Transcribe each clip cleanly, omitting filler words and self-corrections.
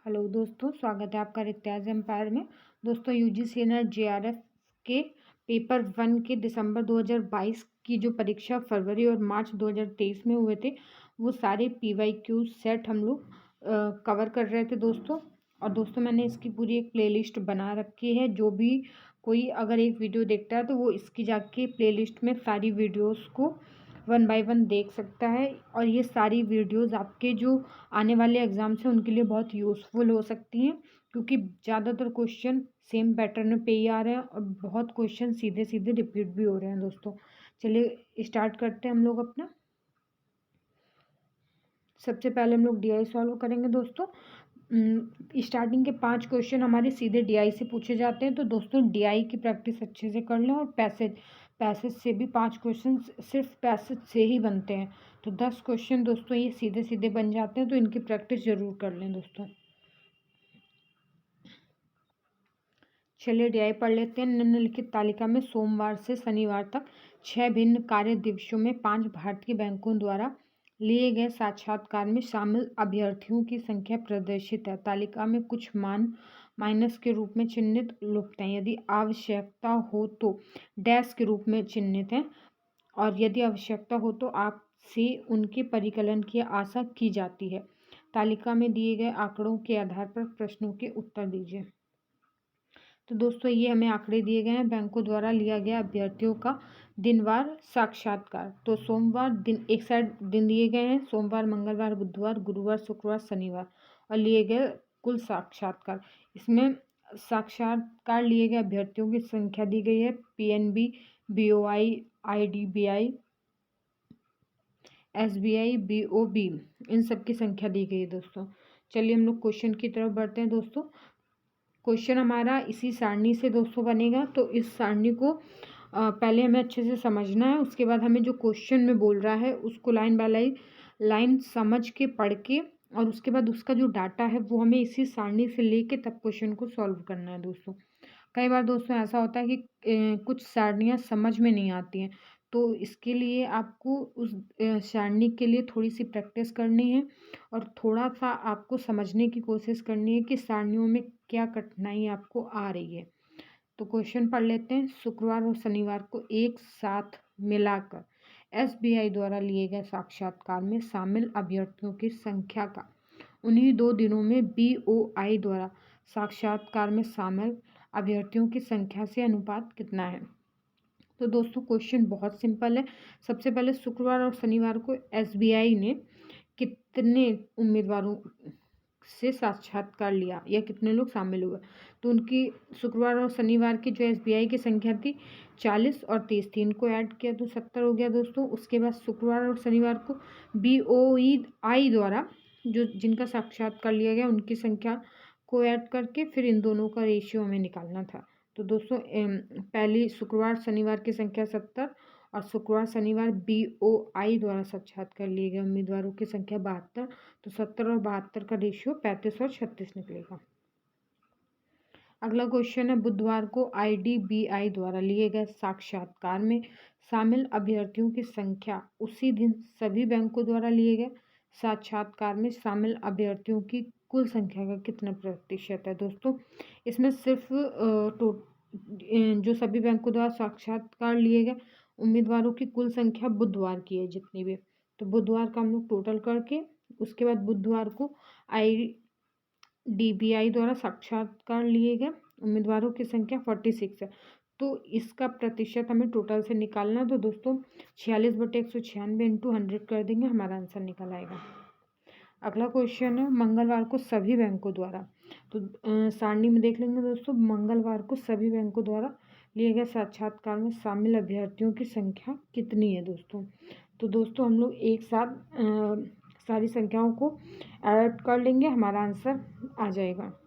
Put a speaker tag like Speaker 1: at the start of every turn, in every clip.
Speaker 1: Hello दोस्तों, स्वागत है आपका रित्याज एम्पायर में। दोस्तों यूजीसी नेट जेआरएफ के पेपर 1 के दिसंबर 2022 की जो परीक्षा फरवरी और मार्च 2023 में हुए थे, वो सारे पीवाईक्यू सेट हम लोग कवर कर रहे थे दोस्तों। और दोस्तों मैंने इसकी पूरी एक प्लेलिस्ट बना रखी है। जो भी कोई अगर एक वीडियो देखता है तो वो इसकी जाके प्लेलिस्ट में सारी वीडियोस को 1 बाय 1 देख सकता है। और ये सारी वीडियोस आपके जो आने वाले एग्ज़ाम्स हैं उनके लिए बहुत यूज़फुल हो सकती हैं, क्योंकि ज़्यादातर क्वेश्चन सेम पैटर्न पे ही आ रहे हैं और बहुत क्वेश्चन सीधे सीधे रिपीट भी हो रहे हैं दोस्तों। चलिए स्टार्ट करते हैं हम लोग अपना। सबसे पहले हम लोग डीआई सॉल्व करेंगे दोस्तों। स्टार्टिंग के 5 क्वेश्चन हमारे सीधे डीआई से पूछे जाते हैं, तो दोस्तों डीआई की प्रैक्टिस अच्छे से कर लें। और पैसेज से भी 5 क्वेश्चन सिर्फ पैसेज से ही बनते हैं, तो 10 क्वेश्चन दोस्तों ये सीधे सीधे बन जाते हैं, तो इनकी प्रैक्टिस ज़रूर कर लें दोस्तों। चलिए डीआई पढ़ लेते हैं। निम्नलिखित तालिका में सोमवार से शनिवार तक 6 भिन्न कार्य दिवसों में 5 भारतीय बैंकों द्वारा लिए गए साक्षात्कार में शामिल अभ्यर्थियों की संख्या प्रदर्शित है। तालिका में कुछ मान माइनस के रूप में चिन्हित लुप्त हैं। यदि आवश्यकता हो तो डैश के रूप में चिन्हित हैं, और यदि आवश्यकता हो तो आपसे उनके परिकलन की आशा की जाती है। तालिका में दिए गए आंकड़ों के आधार पर प्रश्नों के उत्तर दीजिए। तो दोस्तों ये हमें आंकड़े दिए गए हैं बैंकों द्वारा लिया गया अभ्यर्थियों का दिनवार साक्षात्कार। तो सोमवार दिन एक साइड दिन दिए गए हैं, सोमवार, मंगलवार, बुधवार, गुरुवार, शुक्रवार, शनिवार, और लिए गए कुल साक्षात्कार। इसमें साक्षात्कार लिए गए अभ्यर्थियों की संख्या दी गई है। PNB, BOI, IDBI, SBI, BOB, इन सब की संख्या दी गई है दोस्तों। चलिए हम लोग क्वेश्चन की तरफ बढ़ते हैं दोस्तों। क्वेश्चन हमारा इसी सारणी से दोस्तों बनेगा, तो इस सारणी को पहले हमें अच्छे से समझना है। उसके बाद हमें जो क्वेश्चन में बोल रहा है उसको लाइन बाय लाइन समझ के पढ़ के, और उसके बाद उसका जो डाटा है वो हमें इसी सारणी से लेके तब क्वेश्चन को सॉल्व करना है दोस्तों। कई बार दोस्तों ऐसा होता है कि कुछ सारणियाँ समझ में नहीं आती हैं, तो इसके लिए आपको उस सारणी के लिए थोड़ी सी प्रैक्टिस करनी है और थोड़ा सा आपको समझने की कोशिश करनी है कि सारणियों में क्या कठिनाई आपको आ रही है। तो क्वेश्चन पढ़ लेते हैं। शुक्रवार और शनिवार को एक साथ मिलाकर एसबीआई द्वारा लिए गए साक्षात्कार में शामिल अभ्यर्थियों की संख्या का उन्हीं 2 दिनों में बीओआई द्वारा साक्षात्कार में शामिल अभ्यर्थियों की संख्या से अनुपात कितना है। तो दोस्तों क्वेश्चन बहुत सिंपल है। सबसे पहले शुक्रवार और शनिवार को एसबीआई ने कितने उम्मीदवारों से साक्षात्कार लिया या कितने लोग शामिल हुए, तो उनकी शुक्रवार और शनिवार की जो एसबीआई की संख्या थी 40 और 30 थी। इनको ऐड किया तो 70 हो गया दोस्तों। उसके बाद शुक्रवार और शनिवार को बीओआई द्वारा जो जिनका साक्षात्कार लिया गया उनकी संख्या को ऐड करके फिर इन दोनों का रेशियो हमें निकालना था। तो दोस्तों पहली शुक्रवार शनिवार की संख्या 70 और शुक्रवार शनिवार बीओआई द्वारा साक्षात्कार लिए गए उम्मीदवारों की संख्या 72, तो 70 और 72 का रेशियो 35 और 36 निकलेगा। अगला क्वेश्चन है, बुधवार को आईडीबीआई द्वारा लिए गए साक्षात्कार में शामिल अभ्यर्थियों की संख्या उसी दिन सभी बैंकों द्वारा लिए गए साक्षात्कार में शामिल अभ्यर्थियों की कुल संख्या का कितना प्रतिशत है। दोस्तों इसमें सिर्फ जो सभी बैंकों द्वारा साक्षात्कार लिए गए उम्मीदवारों की कुल संख्या बुधवार की है जितनी भी, तो बुधवार का हम लोग टोटल करके उसके बाद बुधवार को आईडीबीआई द्वारा साक्षात्कार लिए गए उम्मीदवारों की संख्या 46 है, तो इसका प्रतिशत हमें टोटल से निकालना। तो दोस्तों 46/196 इंटू 100 कर देंगे, हमारा आंसर निकल आएगा। अगला क्वेश्चन है, मंगलवार को सभी बैंकों द्वारा, तो सारणी में देख लेंगे दोस्तों, मंगलवार को सभी बैंकों द्वारा लिए गए साक्षात्कार में शामिल अभ्यर्थियों की संख्या कितनी है दोस्तों। तो दोस्तों हम लोग एक साथ सारी संख्याओं को ऐड कर लेंगे, हमारा आंसर आ जाएगा।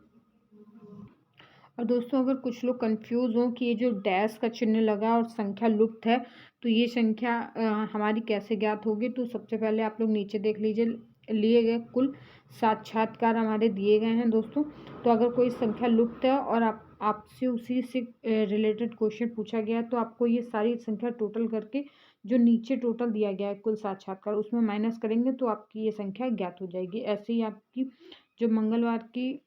Speaker 1: और दोस्तों अगर कुछ लोग कंफ्यूज हों कि ये जो डैश का चिन्ह लगा और संख्या लुप्त है तो ये संख्या हमारी कैसे ज्ञात होगी, तो सबसे पहले आप लोग नीचे देख लीजिए, लिए गए कुल साक्षात्कार हमारे दिए गए हैं दोस्तों। तो अगर कोई संख्या लुप्त है और आपसे उसी से रिलेटेड क्वेश्चन पूछा गया तो आपको ये सारी संख्या टोटल करके जो नीचे टोटल दिया गया है कुल साक्षात्कार उसमें माइनस करेंगे तो आपकी ये संख्या ज्ञात हो जाएगी। ऐसे ही आपकी जो मंगलवार की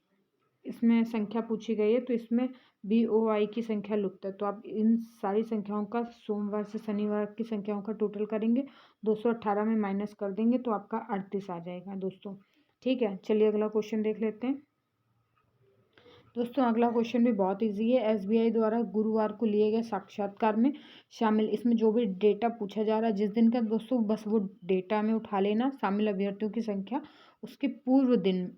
Speaker 1: इसमें संख्या पूछी गई है, तो इसमें BOI की संख्या लुप्त है। तो आप इन सारी संख्याओं का सोमवार से शनिवार की संख्याओं का टोटल करेंगे, 218 में माइनस कर देंगे तो आपका 38 आ जाएगा दोस्तों। ठीक है, चलिए अगला क्वेश्चन देख लेते हैं दोस्तों। अगला क्वेश्चन भी बहुत इजी है। SBI द्वारा गुरुवार को लिए गए साक्षात्कार में शामिल, इसमें जो भी डेटा पूछा जा रहा है जिस दिन का दोस्तों, बस वो डेटा में उठा लेना। शामिल अभ्यर्थियों की संख्या उसके पूर्व दिन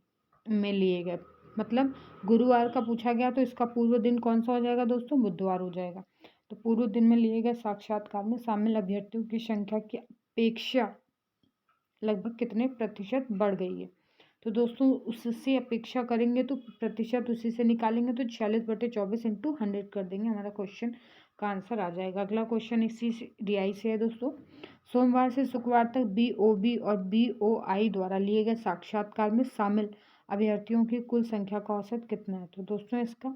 Speaker 1: में लिए गए, मतलब गुरुवार का पूछा गया तो इसका पूर्व दिन कौन सा हो जाएगा दोस्तों, बुधवार हो जाएगा। तो पूर्व दिन में लिए गए साक्षात्कार में शामिल अभ्यर्थियों की संख्या की अपेक्षा लगभग कितने प्रतिशत बढ़ गई है। तो दोस्तों उससे अपेक्षा करेंगे तो प्रतिशत उसी से निकालेंगे, तो 46/24 इंटू 100 कर देंगे, हमारा क्वेश्चन का आंसर आ जाएगा। अगला क्वेश्चन इसी DI से है दोस्तों। सोमवार से शुक्रवार तक BOB और BOI द्वारा लिए गए साक्षात्कार में शामिल अभ्यर्थियों की कुल संख्या का औसत कितना है। तो दोस्तों इसका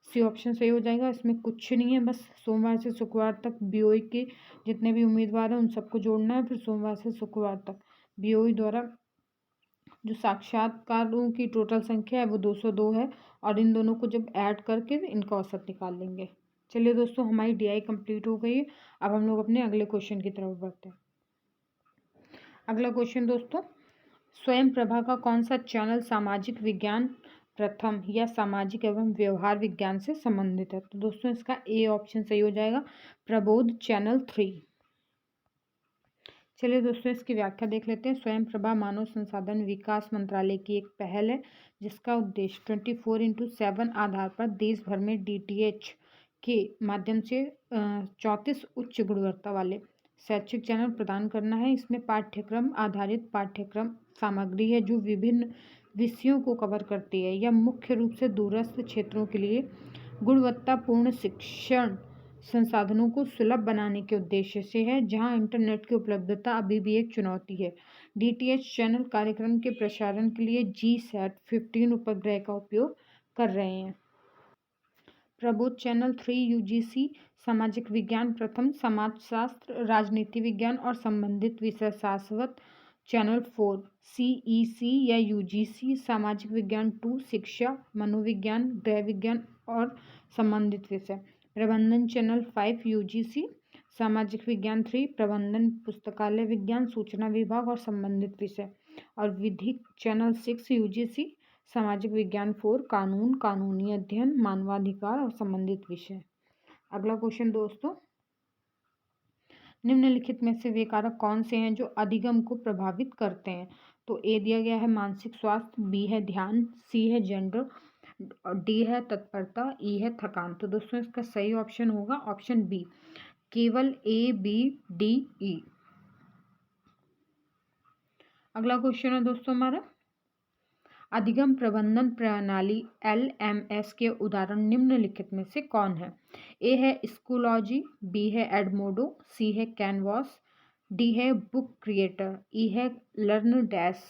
Speaker 1: सी ऑप्शन सही हो जाएगा। इसमें कुछ नहीं है, बस सोमवार से शुक्रवार तक BOI के जितने भी उम्मीदवार हैं उन सबको जोड़ना है, फिर सोमवार से शुक्रवार तक BOI द्वारा जो साक्षात्कारों की टोटल संख्या है वो 202 है, और इन दोनों को जब ऐड करके इनका औसत निकाल लेंगे। चलिए दोस्तों हमारी DI कंप्लीट हो गई है। अब हम लोग अपने अगले क्वेश्चन की तरफ बढ़ते हैं। अगला क्वेश्चन दोस्तों, स्वयं प्रभा का कौन सा चैनल सामाजिक विज्ञान प्रथम या सामाजिक एवं व्यवहार विज्ञान से संबंधित है। तो दोस्तों इसका ए ऑप्शन सही हो जाएगा, प्रबोध चैनल 3। चलिए दोस्तों इसकी व्याख्या देख लेते हैं। स्वयं प्रभा मानव संसाधन विकास मंत्रालय की एक पहल है जिसका उद्देश्य 24/7 आधार पर देश भर में DTH के माध्यम से 34 उच्च गुणवत्ता वाले शैक्षिक चैनल प्रदान करना है। इसमें पाठ्यक्रम आधारित पाठ्यक्रम सामग्री है जो विभिन्न विषयों को कवर करती है। यह मुख्य रूप से दूरस्थ क्षेत्रों के लिए गुणवत्तापूर्ण शिक्षण संसाधनों को सुलभ बनाने के उद्देश्य से है, जहां इंटरनेट की उपलब्धता अभी भी एक चुनौती है। DTH चैनल कार्यक्रम के प्रसारण के लिए GSAT 15 उपग्रह का उपयोग कर रहे हैं। प्रबोध चैनल 3 UGC सामाजिक विज्ञान प्रथम, समाजशास्त्र, राजनीति विज्ञान और संबंधित विषय शाश्वत। चैनल 4 CEC या UGC सामाजिक विज्ञान 2, शिक्षा, मनोविज्ञान, गृह विज्ञान और संबंधित विषय। प्रबंधन चैनल 5 UGC सामाजिक विज्ञान 3, प्रबंधन, पुस्तकालय विज्ञान, सूचना विभाग और संबंधित विषय। और विधिक चैनल 6 UGC सामाजिक विज्ञान 4, कानून, कानूनी अध्ययन, मानवाधिकार और संबंधित विषय। अगला क्वेश्चन दोस्तों, निम्नलिखित में से वे कारक कौन से हैं जो अधिगम को प्रभावित करते हैं। तो ए दिया गया है मानसिक स्वास्थ्य, बी है ध्यान, सी है जेंडर, डी है तत्परता, ई है थकान। तो दोस्तों इसका सही ऑप्शन होगा ऑप्शन बी, केवल ABDE। अगला क्वेश्चन है दोस्तों हमारा, अधिगम प्रबंधन प्रणाली LMS के उदाहरण निम्नलिखित में से कौन है। ए है स्कूलॉजी, बी है एडमोडो, सी है कैनवास, डी है बुक क्रिएटर, ई है लर्न डैश।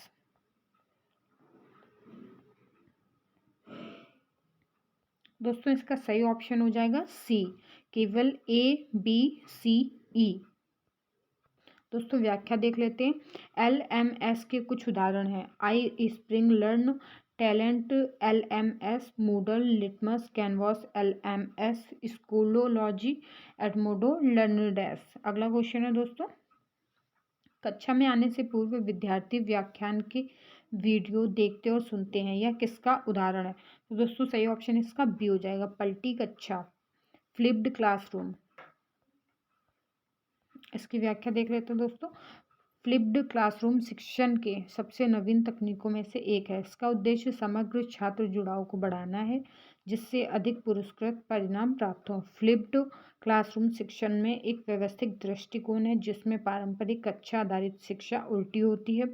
Speaker 1: दोस्तों इसका सही ऑप्शन हो जाएगा सी, केवल ABCE। दोस्तों व्याख्या देख लेते हैं। LMS के कुछ उदाहरण हैं, iSpring Learn, Talent LMS, Moodle, Litmos, Canvas LMS, Schoology, Edmodo, LearnDash. अगला क्वेश्चन है दोस्तों, कक्षा में आने से पूर्व विद्यार्थी व्याख्यान के वीडियो देखते और सुनते हैं, यह किसका उदाहरण है। तो दोस्तों सही ऑप्शन इसका बी हो जाएगा, पलटी कक्षा, फ्लिप्ड क्लासरूम। इसकी व्याख्या देख लेते हैं दोस्तों। फ्लिप्ड क्लासरूम शिक्षण के सबसे नवीन तकनीकों में से एक है। इसका उद्देश्य समग्र छात्र जुड़ाव को बढ़ाना है जिससे अधिक पुरस्कृत परिणाम प्राप्त हों। फ्लिप्ड क्लासरूम शिक्षण में एक व्यवस्थित दृष्टिकोण है जिसमें पारंपरिक कक्षा आधारित शिक्षा उल्टी होती है।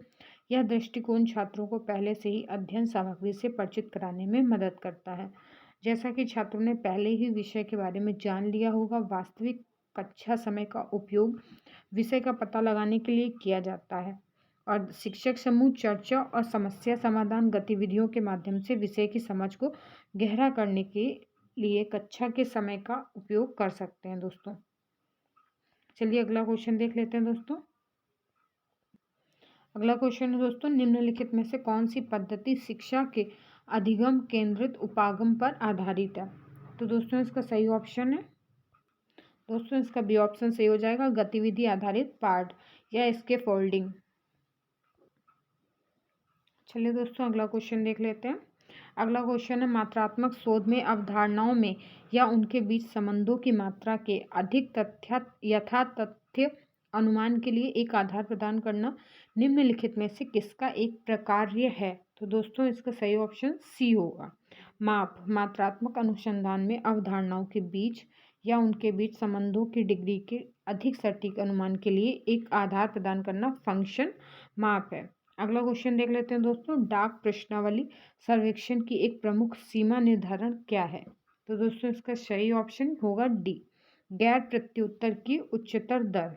Speaker 1: यह दृष्टिकोण छात्रों को पहले से ही अध्ययन सामग्री से परिचित कराने में मदद करता है। जैसा कि छात्रों ने पहले ही विषय के बारे में जान लिया होगा, वास्तविक कक्षा समय का उपयोग विषय का पता लगाने के लिए किया जाता है और शिक्षक समूह चर्चा और समस्या समाधान गतिविधियों के माध्यम से विषय की समझ को गहरा करने के लिए कक्षा के समय का उपयोग कर सकते हैं दोस्तों। चलिए अगला क्वेश्चन देख लेते हैं दोस्तों। अगला क्वेश्चन है दोस्तों, निम्नलिखित में से कौन सी पद्धति शिक्षा के अधिगम केंद्रित उपागम पर आधारित है। तो दोस्तों इसका सही ऑप्शन है दोस्तों, इसका बी ऑप्शन सही हो जाएगा, गतिविधि आधारित पाठ या इसके फोल्डिंग। चलिए दोस्तों अगला क्वेश्चन देख लेते हैं। अगला क्वेश्चन है, मात्रात्मक शोध में अवधारणाओं में या उनके बीच संबंधों की मात्रा के अधिक यथातथ्य अनुमान के लिए एक आधार प्रदान करना निम्नलिखित में से किसका एक प्रकार्य है। तो दोस्तों इसका सही ऑप्शन सी होगा। माप मात्रात्मक अनुसंधान में अवधारणाओं के बीच या उनके बीच संबंधों की डिग्री के अधिक सटीक अनुमान के लिए एक आधार प्रदान करना फंक्शन माप है। अगला क्वेश्चन देख लेते हैं दोस्तों, डाक प्रश्नावली सर्वेक्षण की एक प्रमुख सीमा निर्धारण क्या है। तो दोस्तों इसका सही ऑप्शन होगा डी, गैर प्रत्युत्तर की उच्चतर दर।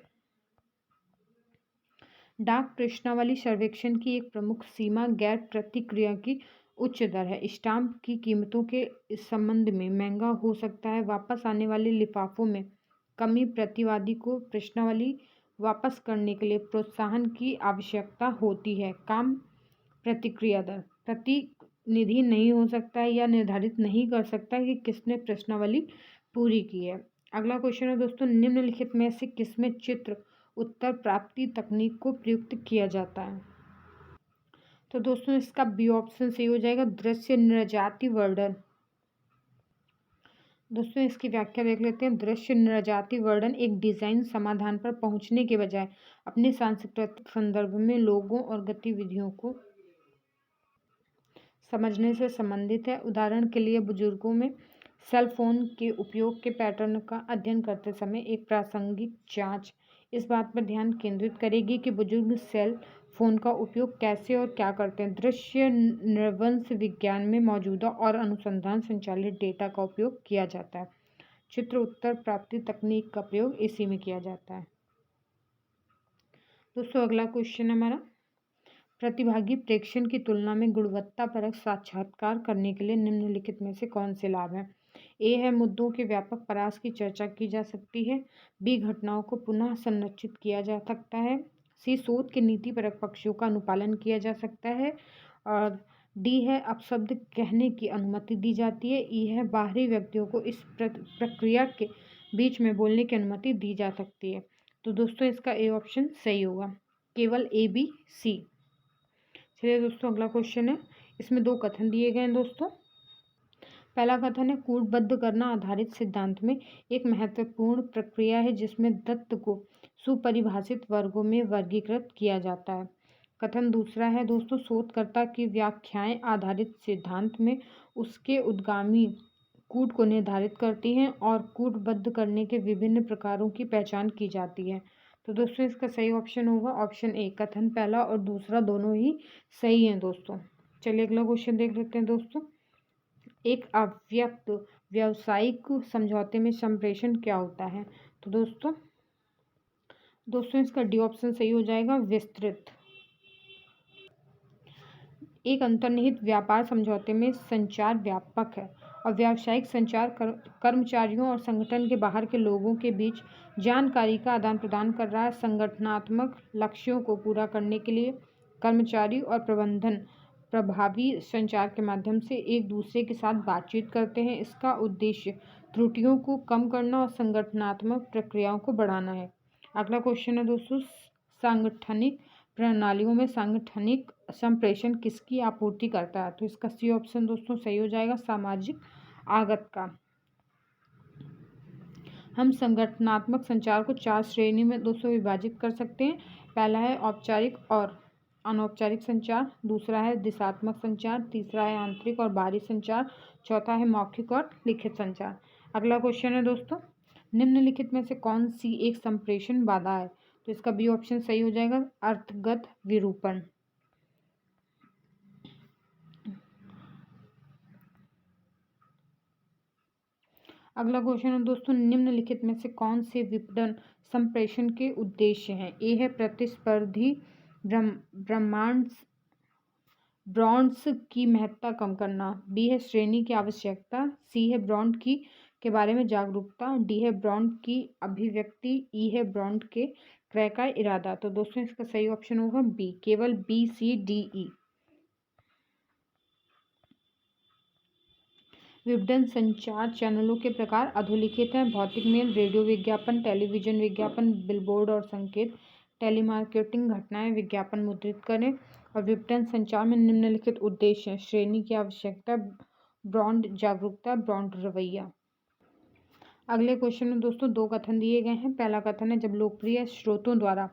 Speaker 1: डाक प्रश्नावली सर्वेक्षण की एक प्रमुख सीमा गैर प्रतिक्रिया की उच्च दर है। स्टाम्प की कीमतों के संबंध में महंगा हो सकता है। वापस आने वाले लिफाफों में कमी, प्रतिवादी को प्रश्नावली वापस करने के लिए प्रोत्साहन की आवश्यकता होती है। काम प्रतिक्रिया दर प्रतिनिधि नहीं हो सकता है या निर्धारित नहीं कर सकता है कि किसने प्रश्नावली पूरी की है। अगला क्वेश्चन है दोस्तों, निम्नलिखित में से किसमें चित्र उत्तर प्राप्ति तकनीक को प्रयुक्त किया जाता है। तो दोस्तों इसका बी ऑप्शन सही हो जाएगा, दृश्य नृजाति वर्णन। दोस्तों इसकी व्याख्या देख लेते हैं। दृश्य नृजाति वर्णन एक डिजाइन समाधान पर पहुंचने के बजाय अपने सांस्कृतिक संदर्भ में लोगों और गतिविधियों को समझने से संबंधित है। उदाहरण के लिए बुजुर्गों में सेल फोन के उपयोग के पैटर्न का अध्ययन करते समय एक प्रासंगिक जांच इस बात पर ध्यान केंद्रित करेगी कि बुजुर्ग सेल फोन का उपयोग कैसे और क्या करते हैं। दृश्य नृवंश विज्ञान में मौजूदा और अनुसंधान संचालित डेटा का उपयोग किया जाता है। चित्र उत्तर प्राप्ति तकनीक का प्रयोग इसी में किया जाता है। दोस्तों अगला क्वेश्चन हमारा, प्रतिभागी प्रेक्षण की तुलना में गुणवत्तापरक साक्षात्कार करने के लिए निम्नलिखित में से कौन से लाभ हैं। ए है, मुद्दों के व्यापक परास की चर्चा की जा सकती है। बी, घटनाओं को पुनः संरचित किया जा सकता है। सी, शोध के नीतिपरक पक्षों का अनुपालन किया जा सकता है। और डी है, अपशब्द कहने की अनुमति दी जाती है। ई है, बाहरी व्यक्तियों को इस प्रक्रिया के बीच में बोलने की अनुमति दी जा सकती है। तो दोस्तों इसका ए ऑप्शन सही होगा, केवल ए, बी, सी। चलिए दोस्तों अगला क्वेश्चन है, इसमें दो कथन दिए गए हैं दोस्तों। पहला कथन है, कूटबद्ध करना आधारित सिद्धांत में एक महत्वपूर्ण प्रक्रिया है जिसमें तत्व को सुपरिभाषित वर्गों में वर्गीकृत किया जाता है। कथन दूसरा है दोस्तों, शोधकर्ता की व्याख्याएं आधारित सिद्धांत में उसके उद्गामी कूट को निर्धारित करती हैं और कूटबद्ध करने के विभिन्न प्रकारों की पहचान की जाती है। तो दोस्तों इसका सही ऑप्शन होगा ऑप्शन ए, कथन पहला और दूसरा दोनों ही सही हैं दोस्तों। चलिए अगला क्वेश्चन देख लेते हैं दोस्तों, एक अव्यक्त व्यावसायिक समझौते में संप्रेषण क्या होता है। तो दोस्तों इसका डी ऑप्शन सही हो जाएगा, विस्तृत। एक अंतर्निहित व्यापार समझौते में संचार व्यापक है और व्यावसायिक संचार कर्मचारियों और संगठन के बाहर के लोगों के बीच जानकारी का आदान प्रदान कर रहा है। संगठनात्मक लक्ष्यों को पूरा करने के लिए कर्मचारी और प्रबंधन प्रभावी संचार के माध्यम से एक दूसरे के साथ बातचीत करते हैं। इसका उद्देश्य त्रुटियों को कम करना और संगठनात्मक प्रक्रियाओं को बढ़ाना है। अगला क्वेश्चन है दोस्तों, सांगठनिक प्रणालियों में सांगठनिक संप्रेषण किसकी आपूर्ति करता है। तो इसका सी ऑप्शन दोस्तों सही हो जाएगा, सामाजिक आगत का। हम संगठनात्मक संचार को 4 श्रेणी में दोस्तों विभाजित कर सकते हैं। पहला है औपचारिक और अनौपचारिक संचार, दूसरा है दिशात्मक संचार, तीसरा है आंतरिक और बाहरी संचार, चौथा है मौखिक और लिखित संचार। अगला क्वेश्चन है दोस्तों, निम्नलिखित में से कौन सी एक संप्रेषण बाधा है। तो इसका बी ऑप्शन सही हो जाएगा, अर्थगत विरूपण। अगला क्वेश्चन है दोस्तों, निम्नलिखित में से कौन से विपणन संप्रेषण के उद्देश्य हैं। ए है, प्रतिस्पर्धी ब्रांड्स की महत्ता कम करना। बी है, श्रेणी की आवश्यकता। सी है, ब्रांड की के बारे में जागरूकता। डी है, ब्रांड की अभिव्यक्ति। ई है, ब्रांड के क्रय का इरादा। तो दोस्तों इसका सही ऑप्शन होगा बी, केवल बी, सी, डी, ई। विपणन संचार चैनलों के प्रकार अधोलिखित हैं: भौतिक मेल, रेडियो विज्ञापन, टेलीविजन विज्ञापन, बिलबोर्ड और संकेत। टेलीमार्केटिंग घटनाएं, विज्ञापन मुद्रित करें। और विपणन संचार में निम्नलिखित उद्देश्य हैं: श्रेणी की आवश्यकता, ब्रांड जागरूकता, ब्रांड रवैया। अगले क्वेश्चन में दोस्तों 2 कथन दिए गए हैं। पहला कथन है, जब लोकप्रिय स्रोतों द्वारा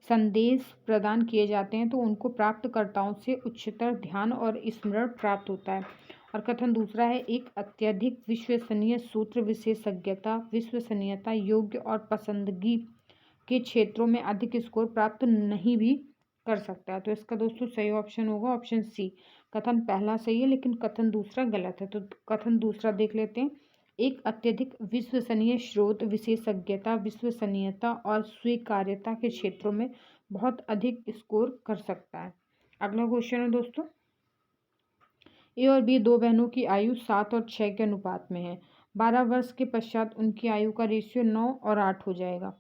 Speaker 1: संदेश प्रदान किए जाते हैं तो उनको प्राप्तकर्ताओं से उच्चतर ध्यान और स्मरण प्राप्त होता है। और कथन दूसरा है, एक अत्यधिक विश्वसनीय सूत्र विशेषज्ञता, विश्वसनीयता, योग्य और पसंदगी के क्षेत्रों में अधिक स्कोर प्राप्त नहीं भी कर सकता है। तो इसका दोस्तों सही ऑप्शन होगा ऑप्शन सी। कथन पहला सही है लेकिन कथन दूसरा गलत है। तो कथन दूसरा देख लेते हैं। एक अत्यधिक विश्वसनीय स्रोत विशेषज्ञता, विश्वसनीयता और स्वीकार्यता के क्षेत्रों में बहुत अधिक स्कोर कर सकता है। अगला क्वेश्चन है दोस्तों, ए और बी 2 बहनों की आयु 7 और 6 के अनुपात में है। 12 वर्ष के पश्चात उनकी आयु का रेशियो 9 और 8 हो जाएगा।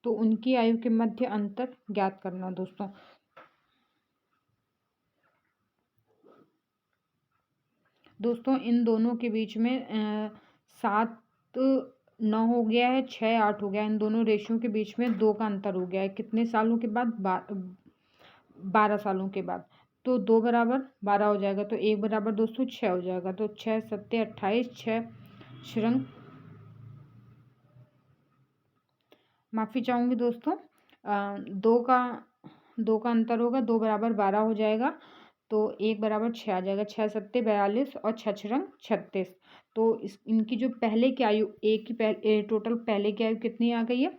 Speaker 1: तो उनकी आयु के मध्य अंतर ज्ञात करना दोस्तों। इन दोनों के बीच में 7 9 हो गया है, 6 8 हो गया है। इन दोनों रेशियो के बीच में 2 का अंतर हो गया है। कितने सालों के बाद? 12 सालों के बाद। तो 2 बराबर 12 हो जाएगा। तो 1 बराबर दोस्तों 6 हो जाएगा। तो 6 7 28, 6 श्रृंग, माफ़ी चाहूँगी दोस्तों, 2 का अंतर होगा। 2 बराबर 12 हो जाएगा। तो 1 बराबर 6 आ जाएगा। 6 7 42 और 6 6 36। तो इनकी जो पहले की आयु, टोटल पहले की आयु कितनी आ गई है?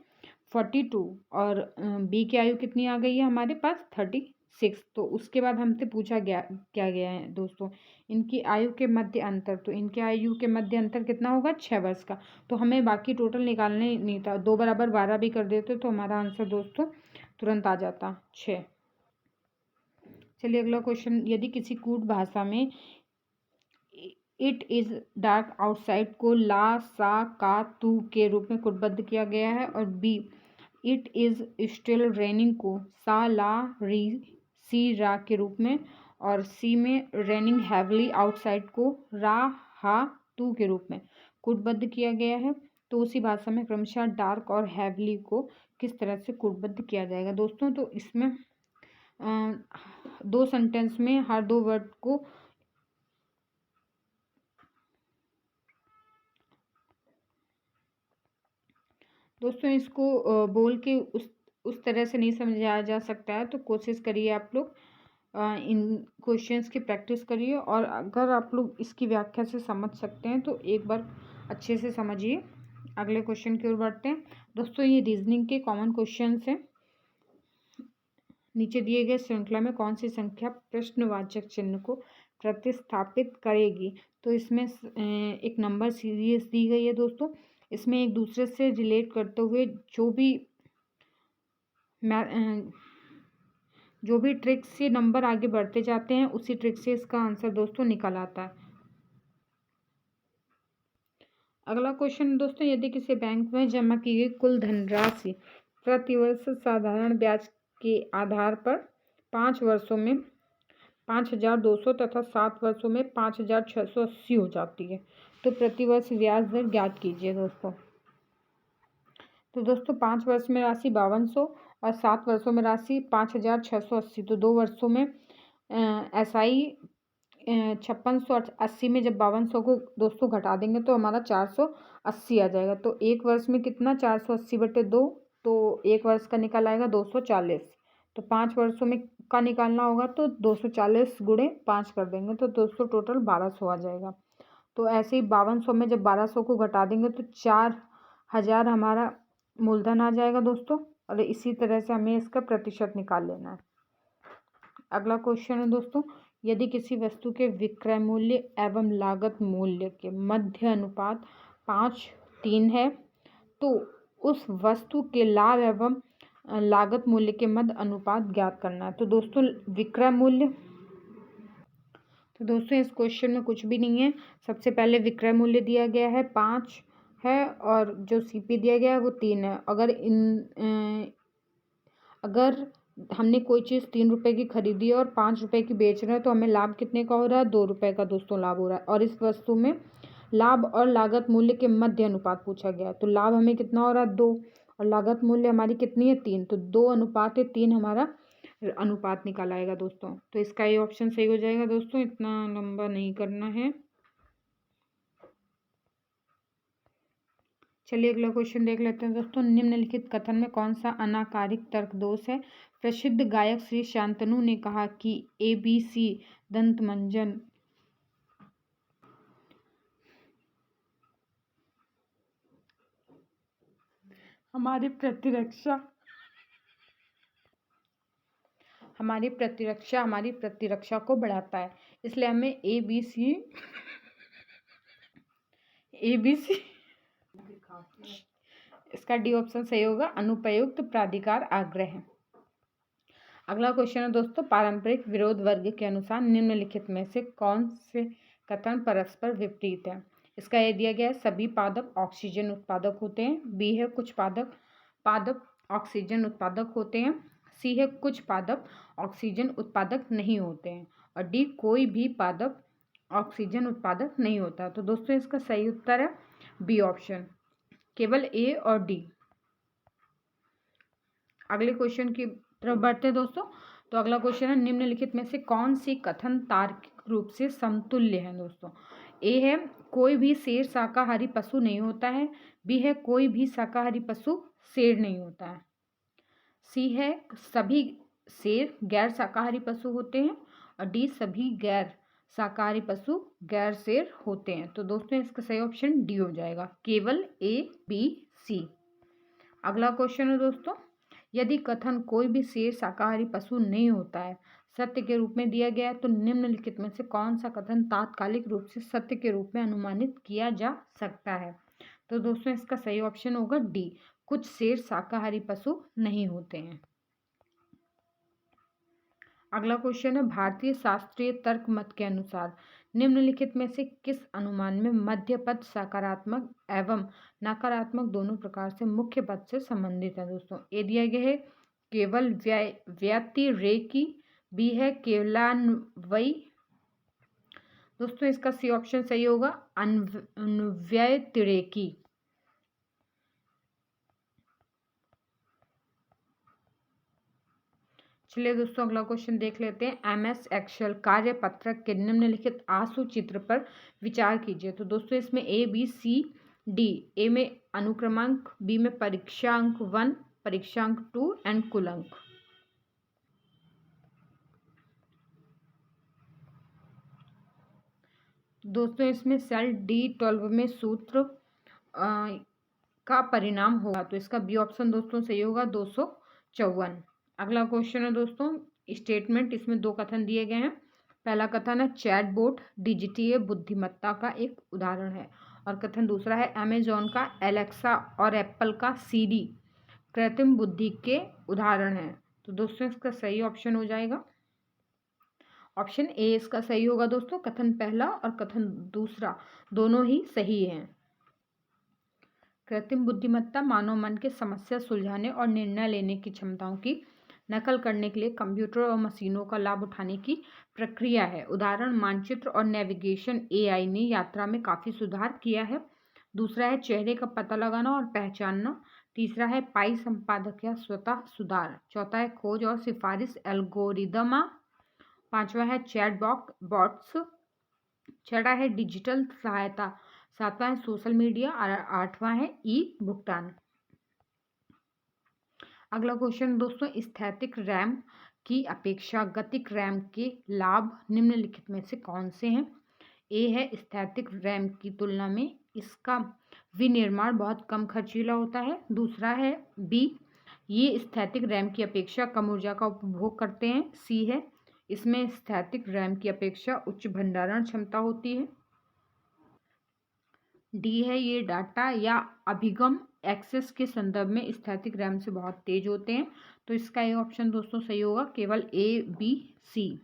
Speaker 1: 42। और बी की आयु कितनी आ गई है हमारे पास? 36। तो उसके बाद हमसे पूछा गया क्या गया है दोस्तों, इनकी आयु के मध्य अंतर। तो इनके आयु के मध्य अंतर कितना होगा? 6 वर्ष का। तो हमें बाकी टोटल निकालने नहीं था। 2 बराबर 12 भी कर देते तो हमारा आंसर दोस्तों तुरंत आ जाता 6। चलिए अगला क्वेश्चन, यदि किसी कूट भाषा में इट इज़ डार्क आउटसाइड को ला, सा, का, तू के रूप में कूटबद्ध किया गया है, और B it is still raining को सा, ला, री, सी, रा के रूप में, और सी में रेनिंग हैवली आउटसाइड को रा, हा, तू के रूप में कूटबद्ध किया गया है, तो उसी भाषा में क्रमशः डार्क और हैवली को किस तरह से कूटबद्ध किया जाएगा दोस्तों। तो इसमें 2 सेंटेंस में हर 2 वर्ड को दोस्तों इसको बोल के उस तरह से नहीं समझाया जा सकता है। तो कोशिश करिए आप लोग इन क्वेश्चंस की प्रैक्टिस करिए, और अगर आप लोग इसकी व्याख्या से समझ सकते हैं तो एक बार अच्छे से समझिए। अगले क्वेश्चन की ओर बढ़ते हैं दोस्तों। ये रीजनिंग के कॉमन क्वेश्चंस हैं। नीचे दिए गए श्रृंखला में कौन सी संख्या प्रश्नवाचक चिन्ह को प्रतिस्थापित करेगी? तो इसमें एक नंबर सीरीज दी गई है दोस्तों। इसमें एक दूसरे से रिलेट करते हुए जो भी ट्रिक से नंबर आगे बढ़ते जाते हैं, उसी ट्रिक से इसका आंसर दोस्तों निकल आता है। अगला क्वेश्चन दोस्तों, यदि किसी बैंक में जमा की गई कुल धनराशि प्रतिवर्ष साधारण ब्याज के आधार पर 5 वर्षों में 5200 तथा 7 वर्षों में 5680 हो जाती है, तो प्रतिवर्ष ब्याज दर ज्ञात कीजिए दोस्तों। तो दोस्तों 5 वर्ष में राशि 5200 और 7 वर्षों में राशि 5680। तो 2 वर्षों में SI 5680 में जब 5200 को दोस्तों घटा देंगे तो हमारा 480 आ जाएगा। तो 1 वर्ष में कितना? 480/2। तो 1 वर्ष का निकल आएगा 240। तो 5 वर्षों में का निकालना होगा तो 240 गुणे 5 कर देंगे तो दोस्तों टोटल 1200 आ जाएगा। तो ऐसे ही 5200 में जब 1200 को घटा देंगे तो 4000 हमारा मूलधन आ जाएगा दोस्तों, और इसी तरह से हमें इसका प्रतिशत निकाल लेना है। अगला क्वेश्चन है दोस्तों, यदि किसी वस्तु के विक्रय मूल्य एवं लागत मूल्य के मध्य अनुपात 5:3 है तो उस वस्तु के लाभ एवं लागत मूल्य के मध्य अनुपात ज्ञात करना है। तो दोस्तों विक्रय मूल्य, तो दोस्तों इस क्वेश्चन में कुछ भी नहीं है। सबसे पहले विक्रय मूल्य दिया गया है 5 है, और जो CP दिया गया है वो 3 है। अगर हमने कोई चीज़ 3 रुपए की खरीदी है और 5 रुपए की बेच रहे हैं तो हमें लाभ कितने का हो रहा है? 2 रुपए का दोस्तों लाभ हो रहा है। और इस वस्तु में लाभ और लागत मूल्य के मध्य अनुपात पूछा गया। तो लाभ हमें कितना हो रहा है 2 और लागत मूल्य हमारी कितनी है 3, तो 2:3 हमारा अनुपात निकाल आएगा दोस्तों। तो इसका ये ऑप्शन सही हो जाएगा दोस्तों, इतना लंबा नहीं करना है। चलिए अगला क्वेश्चन देख लेते हैं दोस्तों। निम्नलिखित कथन में कौन सा अनाकारिक तर्क दोष है? प्रसिद्ध गायक श्री शांतनु ने कहा कि ABC दंतमंजन हमारी प्रतिरक्षा को बढ़ाता है, इसलिए हमें ABC इसका डी ऑप्शन सही होगा, अनुपयुक्त प्राधिकार आग्रह। अगला क्वेश्चन है दोस्तों, पारंपरिक विरोध वर्ग के अनुसार निम्नलिखित में से कौन से कथन परस्पर विपरीत है? इसका यह दिया गया है, सभी पादप ऑक्सीजन उत्पादक होते हैं। बी है कुछ पादप ऑक्सीजन उत्पादक होते हैं। सी है कुछ पादप ऑक्सीजन उत्पादक नहीं होते हैं। और डी कोई भी पादप ऑक्सीजन उत्पादक नहीं होता। तो दोस्तों इसका सही उत्तर है बी ऑप्शन, केवल ए और डी। अगले क्वेश्चन की तरफ बढ़ते हैं दोस्तों। तो अगला क्वेश्चन है, निम्नलिखित में से कौन सी कथन तार्किक रूप से समतुल्य है दोस्तों? ए है कोई भी शेर शाकाहारी पशु नहीं होता है। बी है कोई भी शाकाहारी पशु शेर नहीं होता है। सी है सभी शेर गैर शाकाहारी पशु होते हैं। और डी सभी गैर शाकाहारी पशु गैर शेर होते हैं। तो दोस्तों इसका सही ऑप्शन डी हो जाएगा, केवल ए बी सी। अगला क्वेश्चन है दोस्तों, यदि कथन कोई भी शेर शाकाहारी पशु नहीं होता है सत्य के रूप में दिया गया है, तो निम्नलिखित में से कौन सा कथन तात्कालिक रूप से सत्य के रूप में अनुमानित किया जा सकता है? तो दोस्तों इसका सही ऑप्शन होगा डी, कुछ शेर शाकाहारी पशु नहीं होते हैं। अगला क्वेश्चन है, भारतीय शास्त्रीय तर्क मत के अनुसार निम्नलिखित में से किस अनुमान में मध्य पद सकारात्मक एवं नकारात्मक दोनों प्रकार से मुख्य पद से संबंधित है दोस्तों? ए दिया गया है केवल व्यतिरेकी। बी है केवलान्वयी। दोस्तों इसका सी ऑप्शन सही होगा, अन्व्यतिरेकी। चलिए दोस्तों अगला क्वेश्चन देख लेते हैं। MS एक्सेल कार्यपत्रक के निम्नलिखित आंसू चित्र पर विचार कीजिए। तो दोस्तों इसमें A B C D, ए में अनुक्रमांक, बी में परीक्षांक 1, परीक्षांक 2 एंड कुल अंक। दोस्तों इसमें सेल D12 में सूत्र का परिणाम होगा। तो इसका बी ऑप्शन दोस्तों सही होगा, 254। अगला क्वेश्चन है दोस्तों, स्टेटमेंट। इसमें दो कथन दिए गए हैं। पहला कथन है चैटबॉट डिजिटीय बुद्धिमत्ता का एक उदाहरण है। और कथन दूसरा है अमेजॉन का एलेक्सा और एप्पल का सीरी कृत्रिम बुद्धि के उदाहरण है। तो दोस्तों इसका सही ऑप्शन हो जाएगा ऑप्शन ए, इसका सही होगा दोस्तों। कथन पहला और कथन दूसरा दोनों ही सही हैं। कृत्रिम बुद्धिमत्ता मानव मन के समस्या सुलझाने और निर्णय लेने की क्षमताओं की नकल करने के लिए कंप्यूटर और मशीनों का लाभ उठाने की प्रक्रिया है। उदाहरण मानचित्र और नेविगेशन। AI ने यात्रा में काफ़ी सुधार किया है। दूसरा है चेहरे का पता लगाना और पहचानना। तीसरा है पाई संपादक या स्वतः सुधार। चौथा है खोज और सिफारिश एल्गोरिदम। पांचवा है चैट बॉट्स। छठा है डिजिटल सहायता। सातवां है सोशल मीडिया। और आठवां है भुगतान। अगला क्वेश्चन दोस्तों, स्थैतिक रैम की अपेक्षा गतिक रैम के लाभ निम्नलिखित में से कौन से हैं? ए है स्थैतिक रैम की तुलना में इसका विनिर्माण बहुत कम खर्चीला होता है। दूसरा है बी, ये स्थैतिक रैम की अपेक्षा कम ऊर्जा का उपभोग करते हैं। सी है इसमें स्थैतिक रैम की अपेक्षा उच्च भंडारण क्षमता होती है। डी है ये डाटा या अभिगम एक्सेस के संदर्भ में स्थैतिक रैम से बहुत तेज होते हैं। तो इसका ये ऑप्शन दोस्तों सही होगा, केवल ए बी सी।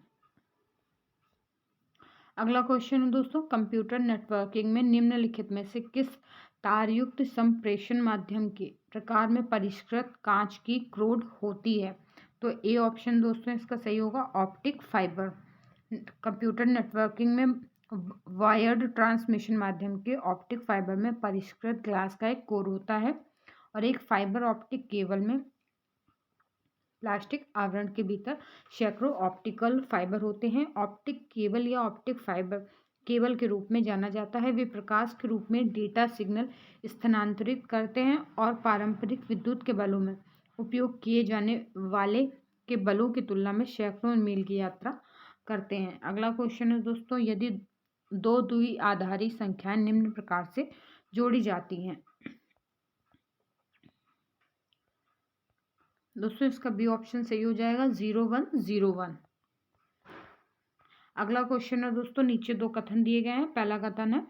Speaker 1: अगला क्वेश्चन है दोस्तों, कंप्यूटर नेटवर्किंग में निम्नलिखित में से किस तारयुक्त संप्रेषण माध्यम के प्रकार में परिष्कृत कांच की क्रोड होती है? तो ए ऑप्शन दोस्तों इसका सही होगा, ऑप्टिक फाइबर। कंप्यूटर नेटवर्किंग में वायर्ड ट्रांसमिशन माध्यम के ऑप्टिक फाइबर में परिष्कृत ग्लास का एक कोर होता है और एक फाइबर ऑप्टिक केबल में प्लास्टिक आवरण के भीतर सैकड़ों ऑप्टिकल फाइबर होते हैं। ऑप्टिक केबल या ऑप्टिक फाइबर केबल के रूप में जाना जाता है। वे प्रकाश के रूप में डेटा सिग्नल स्थानांतरित करते हैं और पारंपरिक विद्युत के बलों में उपयोग किए जाने वाले के बलों की तुलना में सैकड़ों मील की यात्रा करते हैं। अगला क्वेश्चन है दोस्तों, यदि दो द्विआधारी संख्याएं निम्न प्रकार से जोड़ी जाती हैं। दोस्तों इसका बी ऑप्शन सही हो जाएगा 0101। अगला क्वेश्चन है दोस्तों, नीचे दो कथन दिए गए हैं। पहला कथन है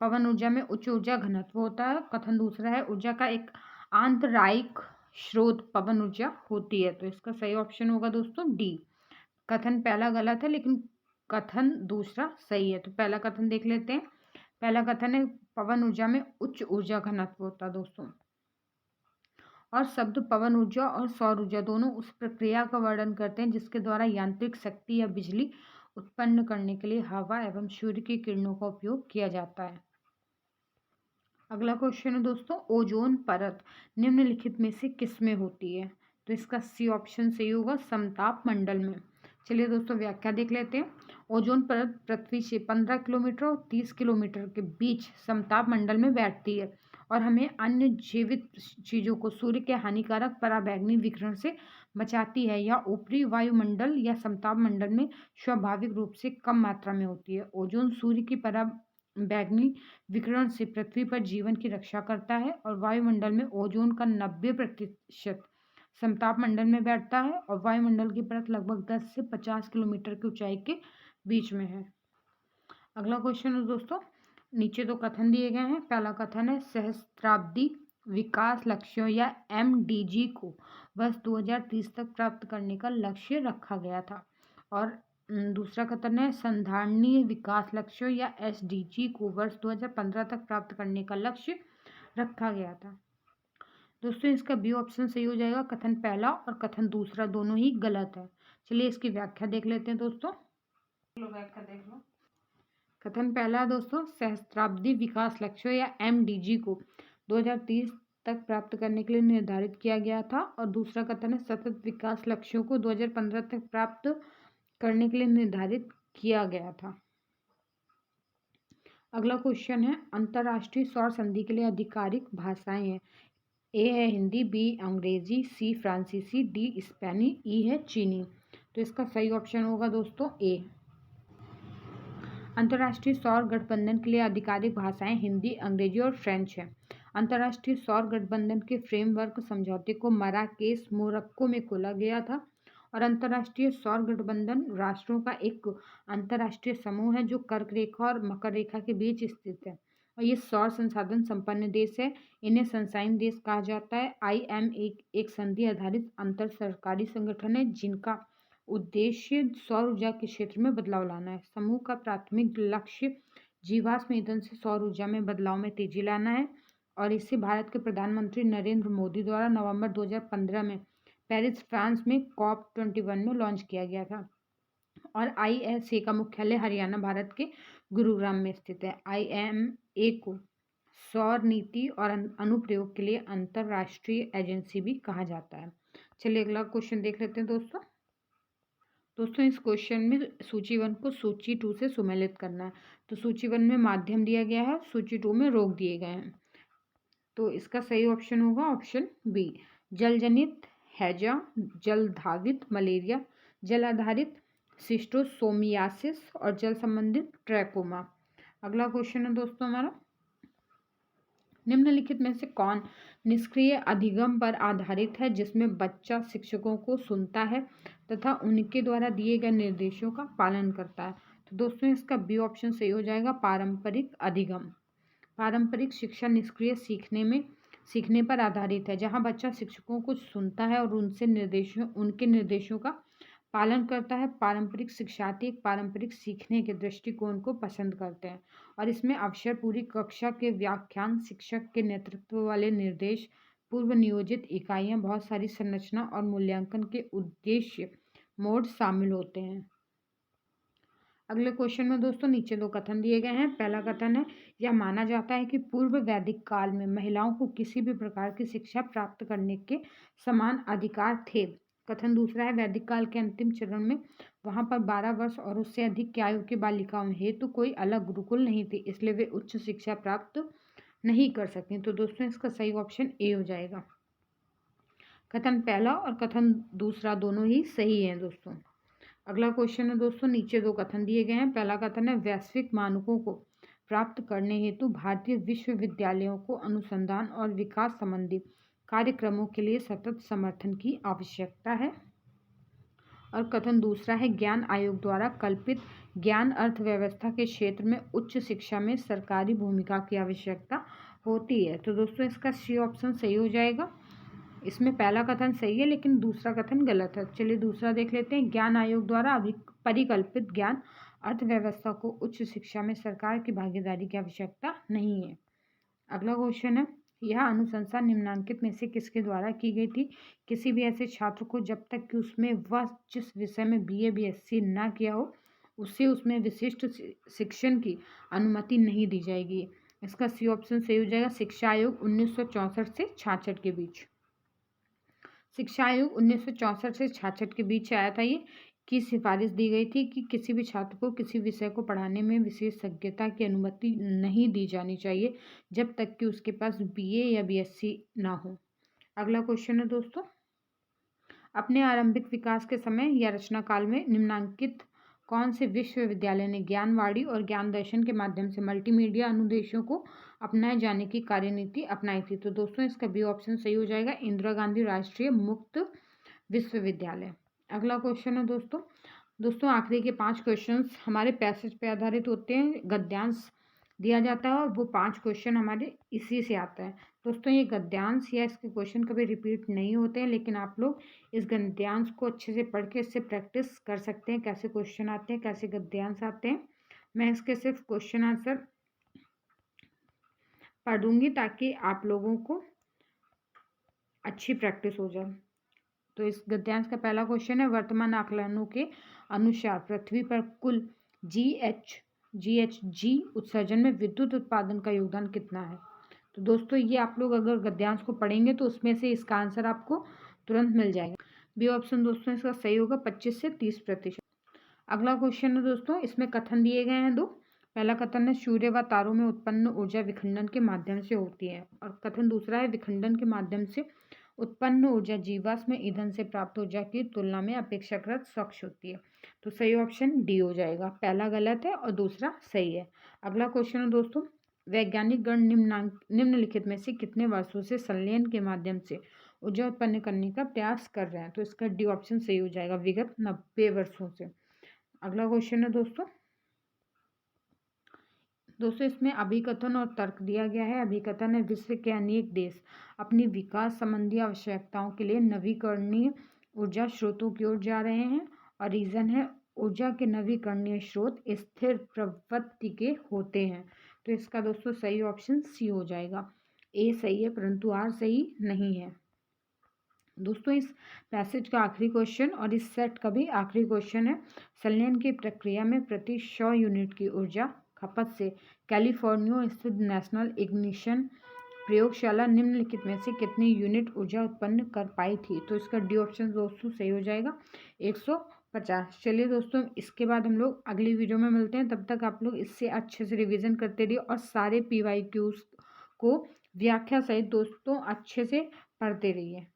Speaker 1: पवन ऊर्जा में उच्च ऊर्जा घनत्व होता है। कथन दूसरा है ऊर्जा का एक आंतरायिक स्रोत पवन ऊर्जा होती है। तो इसका सही ऑप्शन होगा दोस्तों डी। कथन पहला गलत है लेकिन कथन दूसरा सही है। तो पहला कथन देख लेते हैं। पहला कथन है पवन ऊर्जा में उच्च ऊर्जा घनत्व होता है दोस्तों। और शब्द पवन ऊर्जा और सौर ऊर्जा दोनों उस प्रक्रिया का वर्णन करते हैं जिसके द्वारा यांत्रिक शक्ति या बिजली उत्पन्न करने के लिए हवा एवं सूर्य की किरणों का उपयोग किया जाता है। अगला क्वेश्चन है दोस्तों, ओजोन परत निम्नलिखित में से किस में होती है। तो इसका सी ऑप्शन सही होगा समताप मंडल में। चलिए दोस्तों व्याख्या देख लेते हैं। ओजोन परत पृथ्वी से 15 किलोमीटर और 30 किलोमीटर के बीच समताप मंडल में बैठती है और हमें अन्य जीवित चीज़ों को सूर्य के हानिकारक पराबैंगनी विकिरण से बचाती है। या ऊपरी वायुमंडल या समताप मंडल में स्वाभाविक रूप से कम मात्रा में होती है। ओजोन सूर्य की पराबैंगनी विकिरण से पृथ्वी पर जीवन की रक्षा करता है और वायुमंडल में ओजोन का 90% समताप मंडल में बैठता है और वायुमंडल की परत लगभग 10 से 50 किलोमीटर की ऊंचाई के बीच में है। अगला क्वेश्चन है दोस्तों, नीचे दो कथन दिए गए हैं। पहला कथन है सहस्त्राब्दी विकास लक्ष्यों या MDG को वर्ष 2030 तक प्राप्त करने का लक्ष्य रखा गया था। और दूसरा कथन है संधारणीय विकास लक्ष्यों या SDG को वर्ष 2015 तक प्राप्त करने का लक्ष्य रखा गया था। दोस्तों इसका बी ऑप्शन सही हो जाएगा। कथन पहला और कथन दूसरा दोनों ही गलत है। चलिए इसकी व्याख्या देख लेते हैं दोस्तों। व्याख्या देख लो। कथन पहला दोस्तों, सहस्त्राब्दी विकास लक्ष्यों या MDG को 2030 तक प्राप्त करने के लिए निर्धारित किया गया था। और दूसरा कथन है सतत विकास लक्ष्यों को 2015 तक प्राप्त करने के लिए निर्धारित किया गया था। अगला क्वेश्चन है अंतर्राष्ट्रीय सौर संधि के लिए आधिकारिक भाषाएं हैं। ए है हिंदी, बी अंग्रेजी, सी फ्रांसीसी, डी स्पेनी, ई है चीनी। तो इसका सही ऑप्शन होगा दोस्तों ए। अंतर्राष्ट्रीय सौर गठबंधन के लिए आधिकारिक भाषाएं हिंदी, अंग्रेजी और फ्रेंच हैं। अंतर्राष्ट्रीय सौर गठबंधन के फ्रेमवर्क समझौते को मराकेश मोरक्को में खोला गया था। और अंतर्राष्ट्रीय सौर गठबंधन राष्ट्रों का एक अंतर्राष्ट्रीय समूह है जो कर्क रेखा और मकर रेखा के बीच स्थित है और ये सौर संसाधन संपन्न देश है। इन्हें संसाइन देश कहा जाता है। IM एक संधि आधारित अंतर सरकारी संगठन है जिनका उद्देश्य सौर ऊर्जा के क्षेत्र में बदलाव लाना है। समूह का प्राथमिक लक्ष्य जीवाश्म ईंधन से सौर ऊर्जा में बदलाव में तेजी लाना है और इसे भारत के प्रधानमंत्री नरेंद्र मोदी द्वारा नवंबर 2015 में पेरिस फ्रांस में COP21 में लॉन्च किया गया था। और ISA का मुख्यालय हरियाणा भारत के गुरुग्राम में स्थित है। IMA को सौर नीति और अनुप्रयोग के लिए अंतरराष्ट्रीय एजेंसी भी कहा जाता है। चलिए अगला क्वेश्चन देख लेते हैं दोस्तों। इस क्वेश्चन में सूची 1 को सूची 2 से सुमेलित करना है। तो सूची 1 में माध्यम दिया गया है, सूची 2 में रोग दिए गए हैं। तो इसका सही ऑप्शन होगा ऑप्शन बी, जलजनित हैजा, जल धावित मलेरिया, जल आधारित सिस्टोसोमियासिस और जल संबंधित ट्रैकोमा। अगला क्वेश्चन है दोस्तों हमारा, निम्नलिखित में से कौन निष्क्रिय अधिगम पर आधारित है जिसमें बच्चा शिक्षकों को सुनता है तथा उनके द्वारा दिए गए निर्देशों का पालन करता है। तो दोस्तों इसका बी ऑप्शन सही हो जाएगा पारंपरिक अधिगम। पारंपरिक शिक्षा निष्क्रिय सीखने पर आधारित है जहां बच्चा शिक्षकों को सुनता है और उनके निर्देशों का पालन करता है। पारंपरिक शिक्षार्थी एक पारंपरिक सीखने के दृष्टिकोण को पसंद करते हैं और इसमें अवसर पूरी कक्षा के व्याख्यान, शिक्षक के नेतृत्व वाले निर्देश, पूर्व नियोजित इकाइयां, बहुत सारी संरचना और मूल्यांकन के उद्देश्य मोड शामिल होते हैं। अगले क्वेश्चन में दोस्तों नीचे दो कथन दिए गए हैं। पहला कथन है, यह माना जाता है कि पूर्व वैदिक काल में महिलाओं को किसी भी प्रकार की शिक्षा प्राप्त करने के समान अधिकार थे। कथन दूसरा है, वैदिक काल के अंतिम चरण में वहां पर 12 वर्ष और उससे अधिक की आयु की बालिकाओं हेतु कोई अलग गुरुकुल नहीं थे, इसलिए वे उच्च शिक्षा प्राप्त नहीं कर सकें। तो दोस्तों इसका सही ऑप्शन ए हो जाएगा। कथन पहला और कथन दूसरा दोनों ही सही हैं दोस्तों। अगला क्वेश्चन है दोस्तों, नीचे दो कथन दिए गए हैं। पहला कथन है, वैश्विक मानकों को प्राप्त करने हेतु भारतीय विश्वविद्यालयों को अनुसंधान और विकास संबंधी कार्यक्रमों के लिए सतत समर्थन की आवश्यकता है। और कथन दूसरा है, ज्ञान आयोग द्वारा कल्पित ज्ञान अर्थव्यवस्था के क्षेत्र में उच्च शिक्षा में सरकारी भूमिका की आवश्यकता होती है। तो दोस्तों इसका सी ऑप्शन सही हो जाएगा। इसमें पहला कथन सही है लेकिन दूसरा कथन गलत है। चलिए दूसरा देख लेते हैं। ज्ञान आयोग द्वारा परिकल्पित ज्ञान अर्थव्यवस्था को उच्च शिक्षा में सरकार की भागीदारी की आवश्यकता नहीं है। अगला क्वेश्चन है, यह अनुशंसा निम्नलिखित में से किसके द्वारा की गई थी? किसी भी ऐसे छात्र को जब तक कि उसमें वह जिस विषय में BA BSc ना किया हो उससे उसमें विशिष्ट शिक्षण की अनुमति नहीं दी जाएगी। इसका सी ऑप्शन सही हो जाएगा। शिक्षा आयोग 1964 से 66 के बीच। शिक्षा आयोग 1964 से 66 के बीच आया था। ये की सिफारिश दी गई थी कि किसी भी छात्र को किसी विषय को पढ़ाने में विशेषज्ञता की अनुमति नहीं दी जानी चाहिए जब तक कि उसके पास BA या BSc ना हो। अगला क्वेश्चन है दोस्तों, अपने आरंभिक विकास के समय या रचना काल में निम्नांकित कौन से विश्वविद्यालय ने ज्ञानवाड़ी और ज्ञान दर्शन के माध्यम से मल्टीमीडिया अनुदेशों को अपनाए जाने की कार्यनीति अपनाई थी? तो दोस्तों इसका बी ऑप्शन सही हो जाएगा, इंदिरा गांधी राष्ट्रीय मुक्त विश्वविद्यालय। अगला क्वेश्चन है दोस्तों आखिरी के 5 क्वेश्चंस हमारे पैसेज पे आधारित होते हैं। गद्यांश दिया जाता है और वो 5 क्वेश्चन हमारे इसी से आता है। दोस्तों ये गद्यांश या इसके क्वेश्चन कभी रिपीट नहीं होते हैं, लेकिन आप लोग इस गद्यांश को अच्छे से पढ़ के इससे प्रैक्टिस कर सकते हैं, कैसे क्वेश्चन आते हैं, कैसे गद्यांश आते हैं। मैं इसके सिर्फ क्वेश्चन आंसर पढ़ दूंगी ताकि आप लोगों को अच्छी प्रैक्टिस हो जाए। तो इस गद्यांश का पहला क्वेश्चन है, वर्तमान आकलनों के अनुसार पृथ्वी पर कुल GHG उत्सर्जन में विद्युत उत्पादन का योगदान कितना है? तो दोस्तों ये आप लोग अगर गद्यांश को पढ़ेंगे तो उसमें से इसका आंसर आपको तुरंत मिल जाएगा। बी ऑप्शन दोस्तों इसका सही होगा, 25 से 30%। अगला क्वेश्चन है दोस्तों, इसमें कथन दिए गए हैं 2। पहला कथन है, सूर्य व तारों में उत्पन्न ऊर्जा विखंडन के माध्यम से होती है। और कथन दूसरा है, विखंडन के माध्यम से उत्पन्न ऊर्जा जीवाश्म ईंधन से प्राप्त ऊर्जा की तुलना में अपेक्षाकृत स्वच्छ होती है। तो सही ऑप्शन डी हो जाएगा। पहला गलत है और दूसरा सही है। अगला क्वेश्चन है दोस्तों, वैज्ञानिक गण निम्नलिखित में से कितने वर्षों से संलयन के माध्यम से ऊर्जा उत्पन्न करने का प्रयास कर रहे हैं? तो इसका डी ऑप्शन सही हो जाएगा, विगत 90 वर्षों से। अगला क्वेश्चन है दोस्तों इसमें अभिकथन और तर्क दिया गया है। अभिकथन है, विश्व के अनेक देश अपनी विकास संबंधी आवश्यकताओं के लिए नवीकरणीय ऊर्जा स्रोतों की ओर जा रहे हैं। और रीजन है, ऊर्जा के नवीकरणीय स्रोत स्थिर प्रवृत्ति के होते हैं। तो इसका दोस्तों सही ऑप्शन सी हो जाएगा। ए सही है परंतु आर सही नहीं है। दोस्तों इस पैसेज का आखिरी क्वेश्चन और इस सेट का भी आखिरी क्वेश्चन है, संलयन की प्रक्रिया में प्रति 100 यूनिट की ऊर्जा खपत से कैलिफोर्निया स्थित नेशनल इग्निशन प्रयोगशाला निम्नलिखित में से कितनी यूनिट ऊर्जा उत्पन्न कर पाई थी? तो इसका डी ऑप्शन दोस्तों सही हो जाएगा, 150। चलिए दोस्तों इसके बाद हम लोग अगली वीडियो में मिलते हैं। तब तक आप लोग इससे अच्छे से रिवीजन करते रहिए और सारे PYQs को व्याख्या सहित दोस्तों अच्छे से पढ़ते रहिए।